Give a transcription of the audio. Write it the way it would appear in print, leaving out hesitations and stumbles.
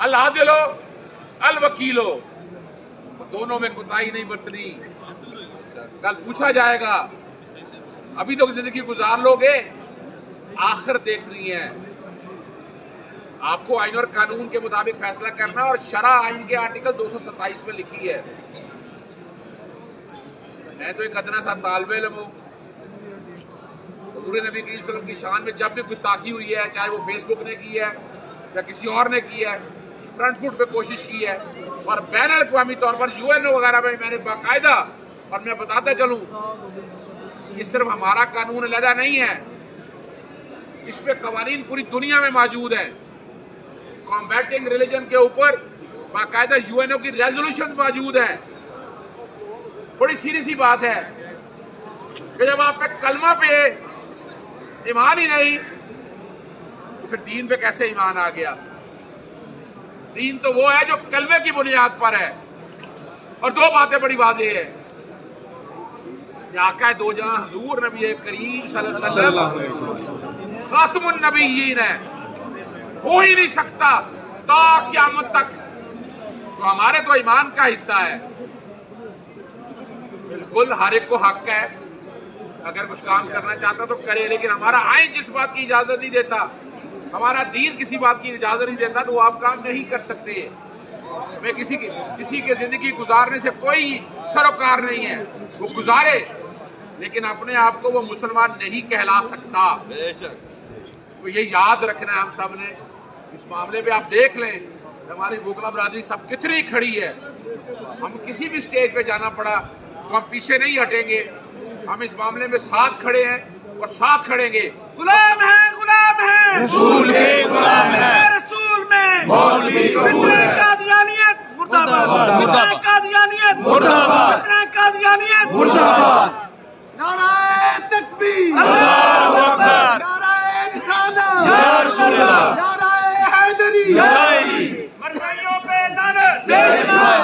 अल आदिलो अल वकीलो, दोनों में कोताही नहीं बरतनी। कल पूछा जाएगा, अभी तो जिंदगी गुजार लोगे, आखिर देखनी है। आपको आइन और कानून के मुताबिक फैसला करना, और शरा आइन के आर्टिकल 227 में लिखी है। मैं तो एक अदना सा तालिब इल्म हूं। हुजूर नबी करीम सल्लल्लाहु अलैहि वसल्लम की शान में जब भी गुस्ताखी हुई है, चाहे वो फेसबुक ने की है या किसी और ने की है, फ्रंट फुट पे कोशिश की है। और बैन अल-अक़वामी तौर पर यूएनओ वगैरह में मैंने बाकायदा, और मैं बताता चलूं, ये सिर्फ हमारा कानून अलहदा नहीं है, इस पे कवानीन पूरी दुनिया में मौजूद है। कॉम्बैटिंग रिलीजन के ऊपर बाकायदा यूएनओ की रेजोल्यूशन मौजूद है। बड़ी सीधी सी बात है कि जब आप पे कलमा पे ईमान ही नहीं, तो फिर दीन पे कैसे ईमान आ गया? दीन तो वो है जो कलमे की बुनियाद पर है। और दो बातें बड़ी वाज़ेह है, आका दो जहां हुजूर नबी करीम सल्लल्लाहु अलैहि वसल्लम खातमुन नबिय्यीन है, हो ही नहीं सकता ता क़यामत तक। तो हमारे तो ईमान का हिस्सा है। बिल्कुल हर एक को हक है, अगर कुछ काम करना चाहता तो करे, लेकिन हमारा आइन जिस बात की इजाजत नहीं देता, हमारा दीन किसी बात की इजाजत नहीं देता, तो वो आप काम नहीं कर सकते। मैं किसी के जिंदगी गुजारने से कोई सरोकार नहीं है, वो गुजारे, लेकिन अपने आप को वो मुसलमान नहीं कहला सकता। तो ये याद रखना है हम सब ने। इस मामले पे आप देख लें, हमारी वोकला बरादरी सब कितनी खड़ी है। हम किसी भी स्टेज पे जाना पड़ा तो हम पीछे नहीं हटेंगे। हम इस मामले में साथ खड़े हैं और साथ खड़ेंगे। गुलाम है रसूल के गुलाम है, रसूल में मौलवी कबूल है। कादियानियत मुर्दाबाद, मुर्दाबाद। कादियानियत मुर्दाबाद। कादियानियत मुर्दाबाद। नाराए तकबीर, अल्लाहू अकबर, नाराए रिसालत, या रसूल अल्लाह, नाराए हैदरी, या अली। मरकइयों पे लानत, बेशुमार।